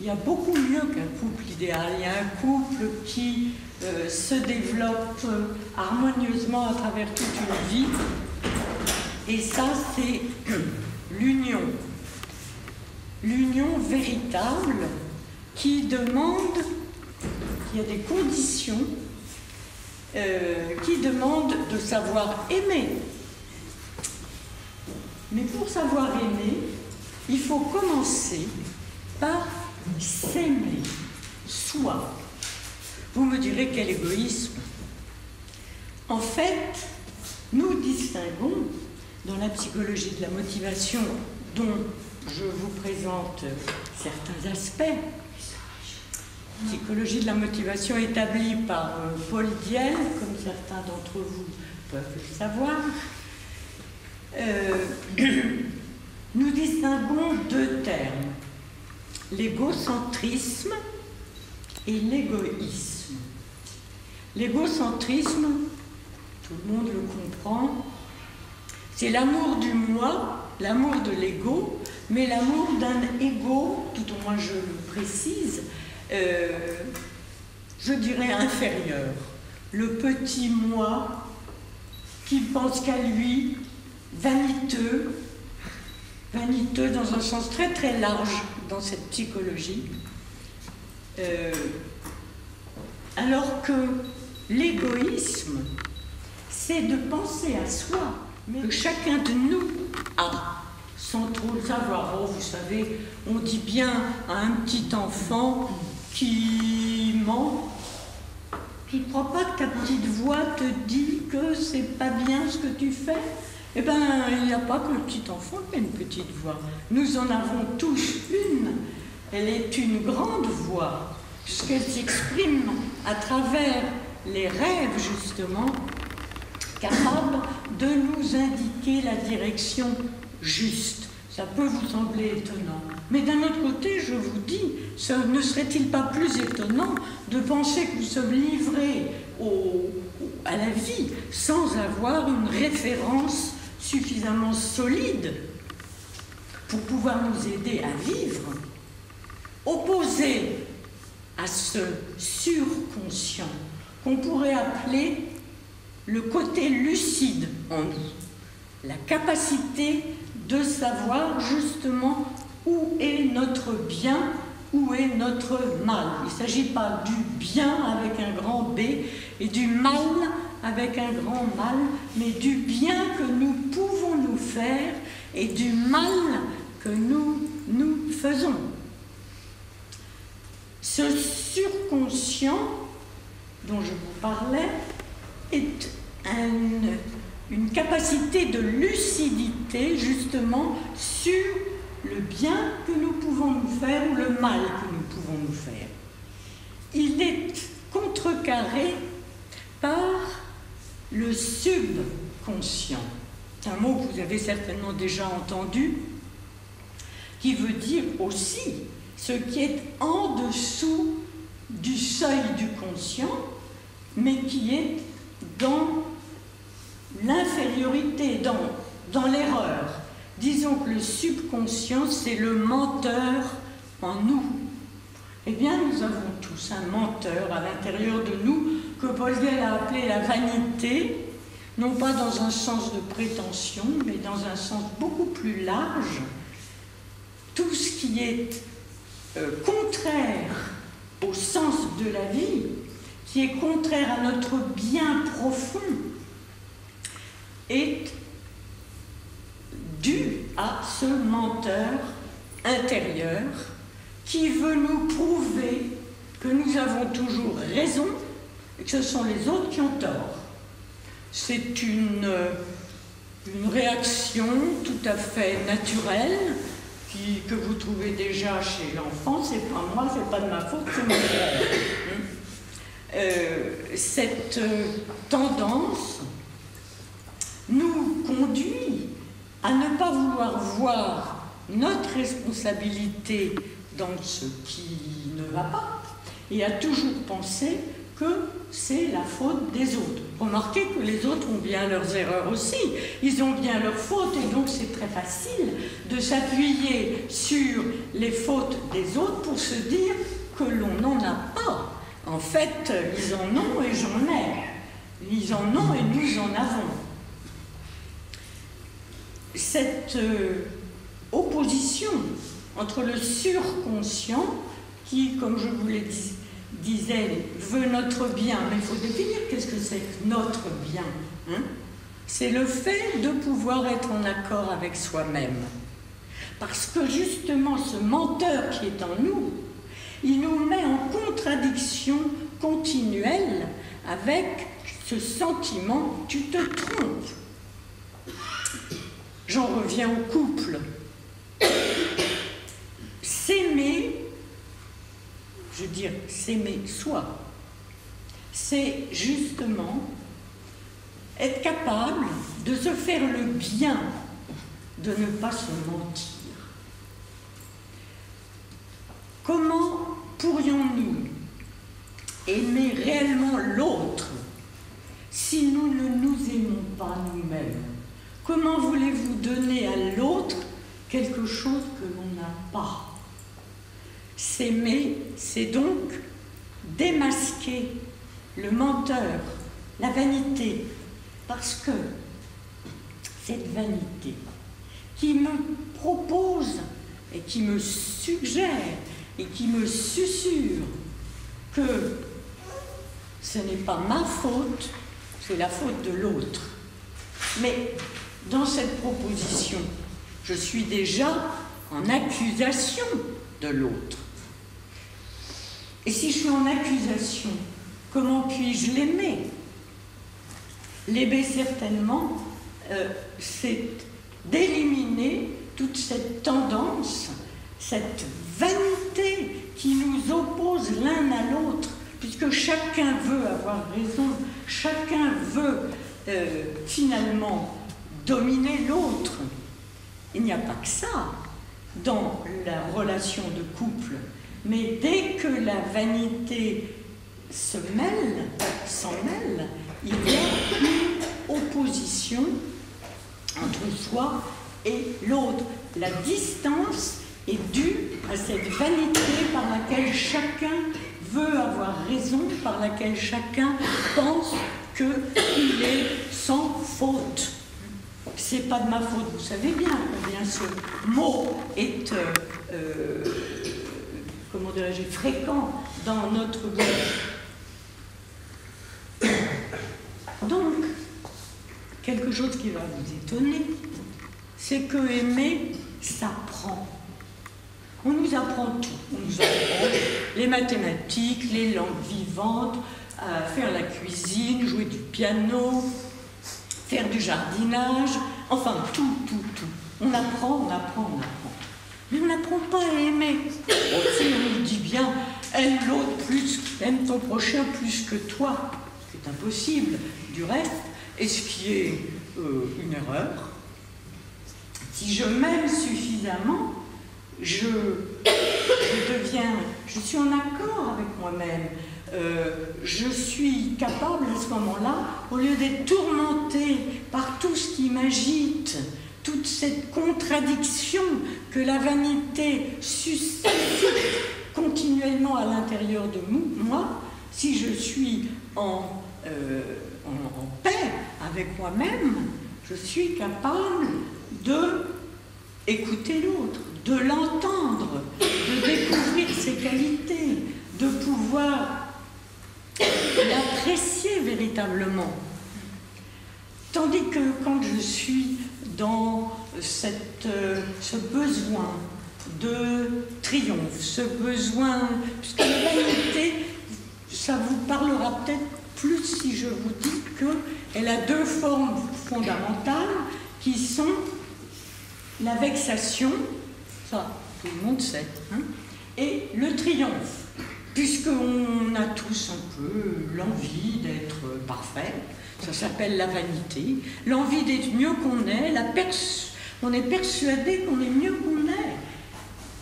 il y a beaucoup mieux qu'un couple idéal. Il y a un couple qui se développe harmonieusement à travers toute une vie. Et ça, c'est l'union. L'union véritable qui demande, il y a des conditions, qui demandent de savoir aimer. Mais pour savoir aimer, il faut commencer par s'aimer, soi. Vous me direz quel égoïsme. En fait, nous distinguons dans la psychologie de la motivation, dont je vous présente certains aspects, psychologie de la motivation établie par Paul Diel, comme certains d'entre vous peuvent le savoir, nous distinguons deux termes, l'égocentrisme et l'égoïsme. L'égocentrisme, tout le monde le comprend, c'est l'amour du moi, l'amour de l'ego, mais l'amour d'un ego, tout au moins je le précise, je dirais inférieur. Le petit moi qui pense qu'à lui, vaniteux dans un sens très très large dans cette psychologie, alors que l'égoïsme, c'est de penser à soi, mais que chacun de nous a, sans trop le savoir. Oh, vous savez, on dit bien à un petit enfant qui ment, tu ne crois pas que ta petite voix te dit que c'est pas bien ce que tu fais? Eh bien, il n'y a pas que le petit enfant qui a une petite voix. Nous en avons tous une. Elle est une grande voix, puisqu'elle s'exprime à travers les rêves, justement, capables de nous indiquer la direction juste. Ça peut vous sembler étonnant. Mais d'un autre côté, je vous dis, ne serait-il pas plus étonnant de penser que nous sommes livrés à la vie sans avoir une référence suffisamment solide pour pouvoir nous aider à vivre, opposé à ce surconscient qu'on pourrait appeler le côté lucide en nous, la capacité de savoir justement où est notre bien, où est notre mal. Il ne s'agit pas du bien avec un grand B et du mal avec un grand mal, mais du bien que nous pouvons nous faire et du mal que nous faisons. Ce surconscient dont je vous parlais est une capacité de lucidité justement sur le bien que nous pouvons nous faire ou le mal que nous pouvons nous faire. Il est contrecarré par le subconscient. C'est un mot que vous avez certainement déjà entendu, qui veut dire aussi ce qui est en dessous du seuil du conscient, mais qui est dans l'infériorité, dans l'erreur. Disons que le subconscient, c'est le menteur en nous. Eh bien, nous avons tous un menteur à l'intérieur de nous que Paul Diel a appelé la vanité, non pas dans un sens de prétention, mais dans un sens beaucoup plus large. Tout ce qui est contraire au sens de la vie, qui est contraire à notre bien profond, est dû à ce menteur intérieur qui veut nous prouver que nous avons toujours raison et que ce sont les autres qui ont tort. C'est une réaction tout à fait naturelle que vous trouvez déjà chez l'enfant. C'est pas moi, c'est pas de ma faute, c'est mon frère. Cette tendance nous conduit à ne pas vouloir voir notre responsabilité dans ce qui ne va pas et à toujours penser que c'est la faute des autres. Remarquez que les autres ont bien leurs erreurs aussi, ils ont bien leurs fautes, et donc c'est très facile de s'appuyer sur les fautes des autres pour se dire que l'on n'en a pas. En fait, ils en ont et j'en ai. Ils en ont et nous en avons. Cette opposition entre le surconscient, qui, comme je vous le disais, veut notre bien, mais il faut définir qu'est-ce que c'est que notre bien. Hein? C'est le fait de pouvoir être en accord avec soi-même. Parce que justement, ce menteur qui est en nous, il nous met en contradiction continuelle avec ce sentiment « tu te trompes ». J'en reviens au couple. S'aimer, je veux dire s'aimer soi, c'est justement être capable de se faire le bien, de ne pas se mentir. Comment pourrions-nous aimer réellement l'autre si nous ne nous aimons pas nous-mêmes? Comment voulez-vous donner à l'autre quelque chose que l'on n'a pas? S'aimer, c'est donc démasquer le menteur, la vanité, parce que cette vanité qui me propose et qui me suggère et qui me susurre que ce n'est pas ma faute, c'est la faute de l'autre. Mais dans cette proposition, je suis déjà en accusation de l'autre. Et si je suis en accusation, comment puis-je l'aimer? L'aimer certainement, c'est d'éliminer toute cette tendance, cette vanité qui nous oppose l'un à l'autre, puisque chacun veut avoir raison, chacun veut finalement dominer l'autre. Il n'y a pas que ça dans la relation de couple, mais dès que la vanité s'en mêle, il y a une opposition entre soi et l'autre. La distance est due à cette vanité par laquelle chacun veut avoir raison, par laquelle chacun pense qu'il est sans faute. C'est pas de ma faute, vous savez bien combien ce mot est comment dirais-je, fréquent dans notre bouche. Donc, quelque chose qui va vous étonner, c'est que aimer s'apprend. On nous apprend tout. On nous apprend les mathématiques, les langues vivantes, à faire la cuisine, jouer du piano, faire du jardinage, enfin tout. On apprend. Mais on n'apprend pas à aimer. Si on nous dit bien, aime l'autre plus, aime ton prochain plus que toi, ce qui est impossible du reste, et ce qui est une erreur. Si je m'aime suffisamment, je suis en accord avec moi-même. Je suis capable à ce moment-là, au lieu d'être tourmentée par tout ce qui m'agite, toute cette contradiction que la vanité suscite continuellement à l'intérieur de moi, si je suis en paix avec moi-même, je suis capable de écouter l'autre, de l'entendre, de découvrir ses qualités, de pouvoir l'apprécier véritablement. Tandis que quand je suis dans ce besoin de triomphe, ce besoin, puisque la vanité, ça vous parlera peut-être plus si je vous dis qu'elle a deux formes fondamentales qui sont la vexation, ça tout le monde sait, hein, et le triomphe, puisqu'on a tous un peu l'envie d'être parfait. Ça s'appelle la vanité, l'envie d'être mieux qu'on est, on est persuadé qu'on est mieux qu'on est.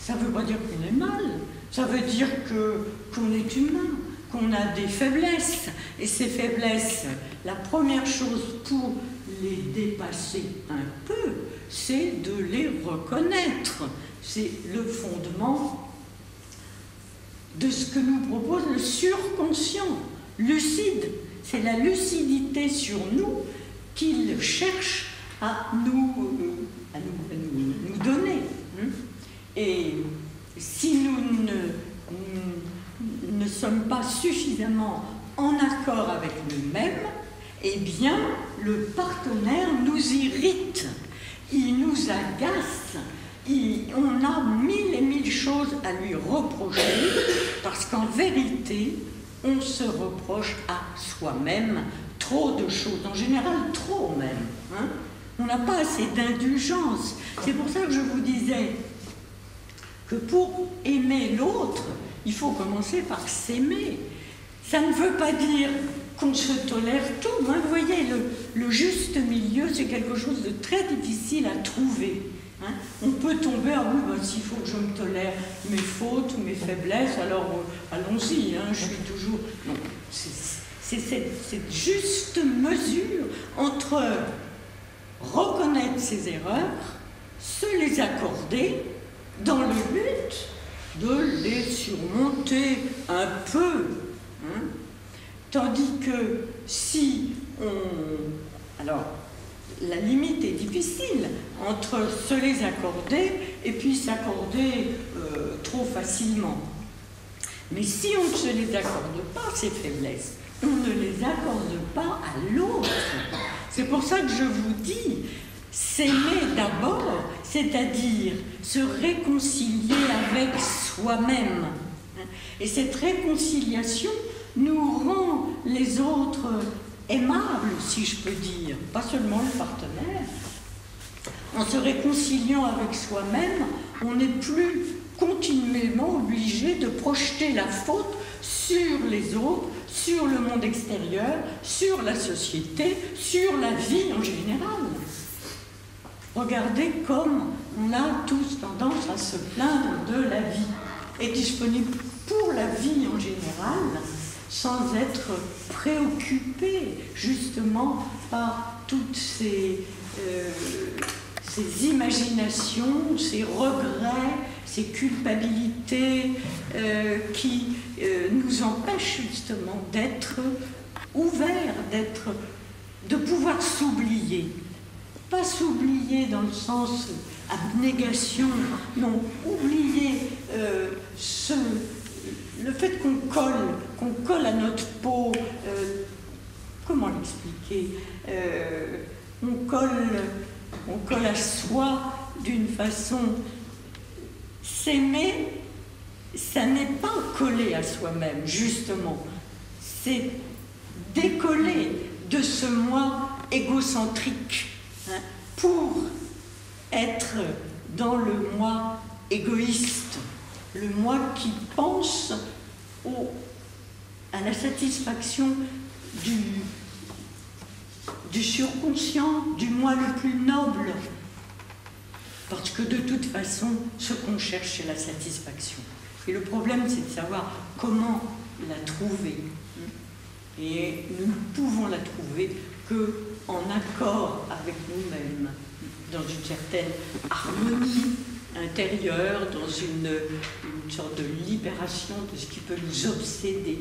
Ça ne veut pas dire qu'on est mal, ça veut dire qu'on est humain, qu'on a des faiblesses. Et ces faiblesses, la première chose pour les dépasser un peu, c'est de les reconnaître. C'est le fondement de ce que nous propose le surconscient, lucide. C'est la lucidité sur nous qu'il cherche à nous donner. Et si nous ne sommes pas suffisamment en accord avec nous-mêmes, eh bien, le partenaire nous irrite, il nous agace, on a mille et mille choses à lui reprocher, parce qu'en vérité, on se reproche à soi-même trop de choses, en général trop même. Hein? On n'a pas assez d'indulgence. C'est pour ça que je vous disais que pour aimer l'autre, il faut commencer par s'aimer. Ça ne veut pas dire qu'on se tolère tout. Hein? Vous voyez, le juste milieu, c'est quelque chose de très difficile à trouver. Hein? On peut tomber, ah oui, ben, s'il faut que je me tolère mes fautes, mes faiblesses, alors allons-y, hein, je suis toujours... Non, c'est cette juste mesure entre reconnaître ses erreurs, se les accorder, dans le but de les surmonter un peu. Hein? Tandis que si on... Alors, la limite est difficile entre se les accorder et puis s'accorder trop facilement. Mais si on ne se les accorde pas, ces faiblesses, on ne les accorde pas à l'autre. C'est pour ça que je vous dis, s'aimer d'abord, c'est-à-dire se réconcilier avec soi-même. Et cette réconciliation nous rend les autres aimables, si je peux dire, pas seulement le partenaire. En se réconciliant avec soi-même, on n'est plus continuellement obligé de projeter la faute sur les autres, sur le monde extérieur, sur la société, sur la vie en général. Regardez comme on a tous tendance à se plaindre de la vie, est disponible pour la vie en général, sans être préoccupé justement par toutes ces imaginations, ces regrets, ces culpabilités qui nous empêchent justement d'être ouverts, de pouvoir s'oublier. Pas s'oublier dans le sens abnégation, non, oublier le fait qu'on colle à notre peau, comment l'expliquer, on colle à soi d'une façon. S'aimer, ça n'est pas coller à soi-même, justement, c'est décoller de ce moi égocentrique, hein, pour être dans le moi égoïste, le moi qui pense à la satisfaction du surconscient, du moi le plus noble. Parce que de toute façon, ce qu'on cherche, c'est la satisfaction. Et le problème, c'est de savoir comment la trouver. Et nous ne pouvons la trouver qu'en accord avec nous-mêmes, dans une certaine harmonie intérieure, dans une sorte de libération de ce qui peut nous obséder.